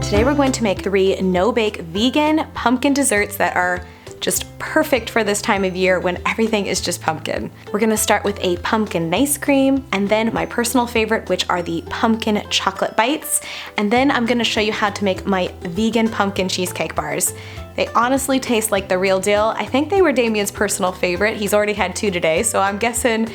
Today we're going to make 3 no-bake vegan pumpkin desserts that are just perfect for this time of year when everything is just pumpkin. We're gonna start with a pumpkin ice cream, and then my personal favorite, which are the pumpkin chocolate bites, and then I'm gonna show you how to make my vegan pumpkin cheesecake bars. They honestly taste like the real deal. I think they were Damien's personal favorite. He's already had 2 today, so I'm guessing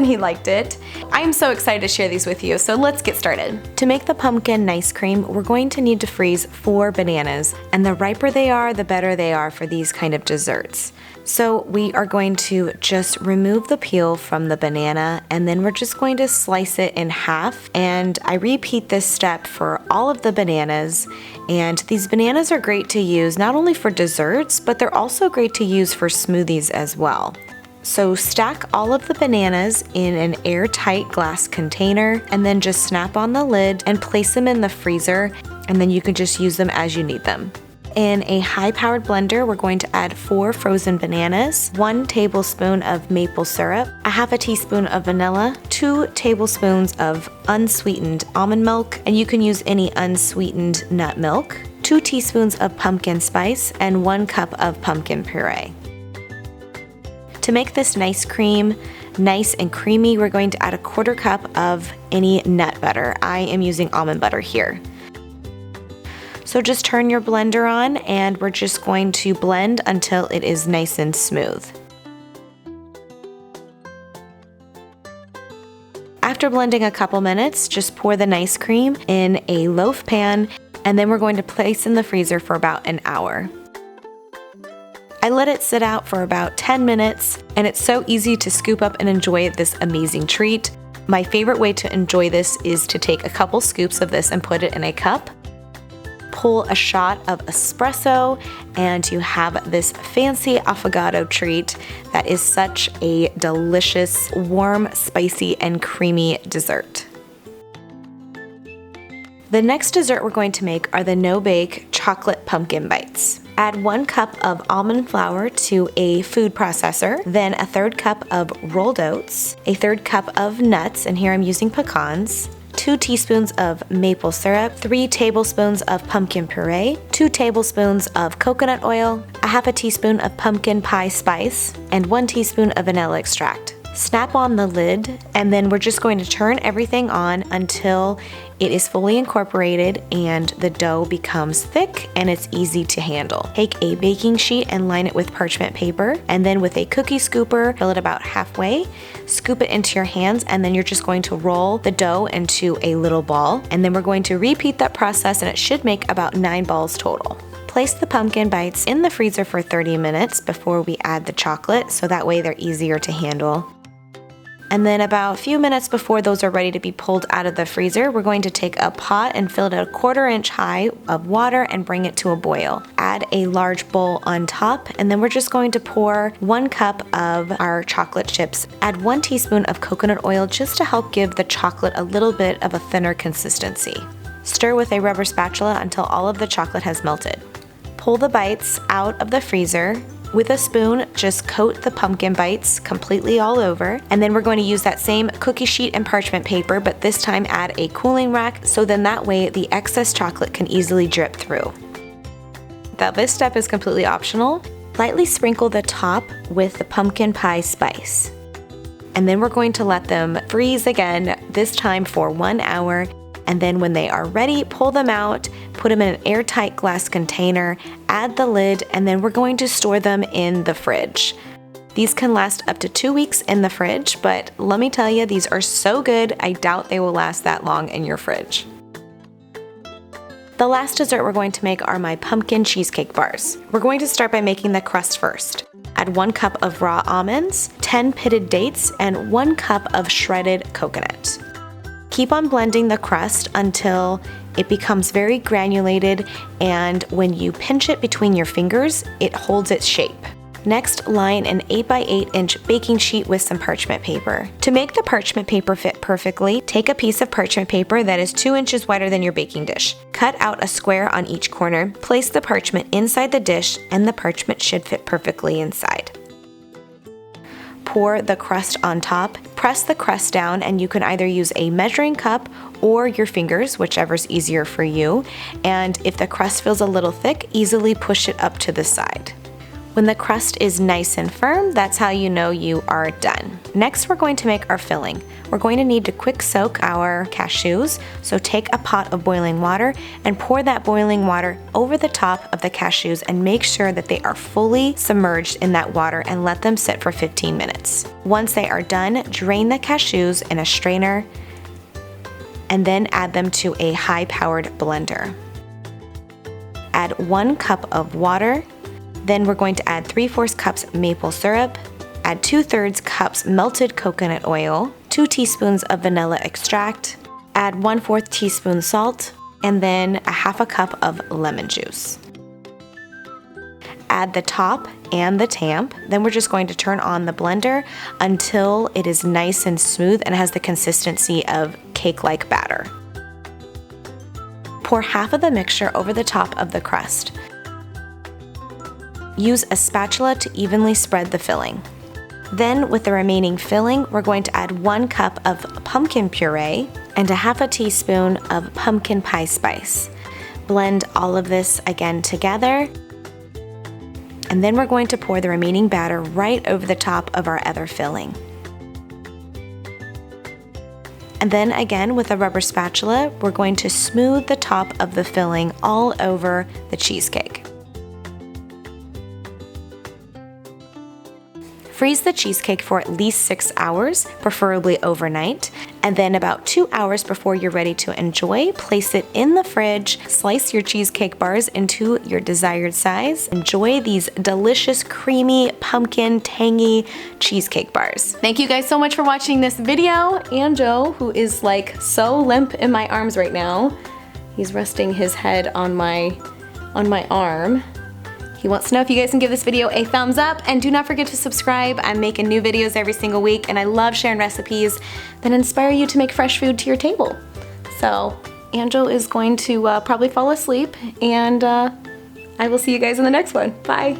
he liked it. I am so excited to share these with you, so let's get started. To make the pumpkin ice cream, we're going to need to freeze 4 bananas, and the riper they are, the better they are for these kind of desserts. So we are going to just remove the peel from the banana, and then we're just going to slice it in half, and I repeat this step for all of the bananas. And these bananas are great to use not only for desserts, but they're also great to use for smoothies as well. So stack all of the bananas in an airtight glass container, and then just snap on the lid and place them in the freezer, and then you can just use them as you need them. In a high-powered blender, we're going to add 4 frozen bananas, 1 tablespoon of maple syrup, a half a teaspoon of vanilla, 2 tablespoons of unsweetened almond milk, and you can use any unsweetened nut milk, 2 teaspoons of pumpkin spice, and 1 cup of pumpkin puree. To make this nice cream nice and creamy, we're going to add a 1/4 cup of any nut butter. I am using almond butter here. So just turn your blender on, and we're just going to blend until it is nice and smooth. After blending a couple minutes, just pour the nice cream in a loaf pan, and then we're going to place in the freezer for about an hour. I let it sit out for about 10 minutes, and it's so easy to scoop up and enjoy this amazing treat. My favorite way to enjoy this is to take a couple scoops of this and put it in a cup. Pull a shot of espresso, and you have this fancy affogato treat that is such a delicious, warm, spicy, and creamy dessert. The next dessert we're going to make are the no-bake chocolate pumpkin bites. Add 1 cup of almond flour to a food processor, then a 1/3 cup of rolled oats, a 1/3 cup of nuts, and here I'm using pecans, 2 teaspoons of maple syrup, 3 tablespoons of pumpkin puree, 2 tablespoons of coconut oil, a half a teaspoon of pumpkin pie spice, and 1 teaspoon of vanilla extract. Snap on the lid, and then we're just going to turn everything on until it is fully incorporated and the dough becomes thick and it's easy to handle. Take a baking sheet and line it with parchment paper, and then with a cookie scooper, fill it about halfway, scoop it into your hands, and then you're just going to roll the dough into a little ball, and then we're going to repeat that process, and it should make about 9 balls total. Place the pumpkin bites in the freezer for 30 minutes before we add the chocolate, so that way they're easier to handle. And then about a few minutes before those are ready to be pulled out of the freezer, we're going to take a pot and fill it a 1/4 inch high of water and bring it to a boil. Add a large bowl on top, and then we're just going to pour 1 cup of our chocolate chips. Add 1 teaspoon of coconut oil just to help give the chocolate a little bit of a thinner consistency. Stir with a rubber spatula until all of the chocolate has melted. Pull the bites out of the freezer. With a spoon, just coat the pumpkin bites completely all over, and then we're going to use that same cookie sheet and parchment paper, but this time add a cooling rack, so then that way the excess chocolate can easily drip through. Now this step is completely optional. Lightly sprinkle the top with the pumpkin pie spice. And then we're going to let them freeze again, this time for 1 hour. And then when they are ready, pull them out, put them in an airtight glass container, add the lid, and then we're going to store them in the fridge. These can last up to 2 weeks in the fridge, but let me tell you, these are so good, I doubt they will last that long in your fridge. The last dessert we're going to make are my pumpkin cheesecake bars. We're going to start by making the crust first. Add 1 cup of raw almonds, 10 pitted dates, and 1 cup of shredded coconut. Keep on blending the crust until it becomes very granulated, and when you pinch it between your fingers, it holds its shape. Next, line an 8x8 inch baking sheet with some parchment paper. To make the parchment paper fit perfectly, take a piece of parchment paper that is 2 inches wider than your baking dish. Cut out a square on each corner, place the parchment inside the dish, and the parchment should fit perfectly inside. pour the crust on top. Press the crust down, and you can either use a measuring cup or your fingers, whichever's easier for you. And if the crust feels a little thick, easily push it up to the side. When the crust is nice and firm, that's how you know you are done. Next, we're going to make our filling. We're going to need to quick soak our cashews, so take a pot of boiling water and pour that boiling water over the top of the cashews and make sure that they are fully submerged in that water and let them sit for 15 minutes. Once they are done, drain the cashews in a strainer and then add them to a high-powered blender. Add 1 cup of water. Then we're going to add 3/4 cups maple syrup, add 2/3 cups melted coconut oil, 2 teaspoons of vanilla extract, add 1/4 teaspoon salt, and then a 1/2 cup of lemon juice. Add the top and the tamp. Then we're just going to turn on the blender until it is nice and smooth and has the consistency of cake-like batter. Pour half of the mixture over the top of the crust. Use a spatula to evenly spread the filling. Then, with the remaining filling, we're going to add 1 cup of pumpkin puree and a 1/2 teaspoon of pumpkin pie spice. Blend all of this again together. And then we're going to pour the remaining batter right over the top of our other filling. And then again, with a rubber spatula, we're going to smooth the top of the filling all over the cheesecake. Freeze the cheesecake for at least 6 hours, preferably overnight, and then about 2 hours before you're ready to enjoy, place it in the fridge, slice your cheesecake bars into your desired size. Enjoy these delicious, creamy, pumpkin, tangy cheesecake bars. Thank you guys so much for watching this video. Anjo, who is like so limp in my arms right now, he's resting his head on my arm. He wants to know if you guys can give this video a thumbs up, and do not forget to subscribe. I'm making new videos every single week, and I love sharing recipes that inspire you to make fresh food to your table. So Angel is going to probably fall asleep, and I will see you guys in the next one. Bye.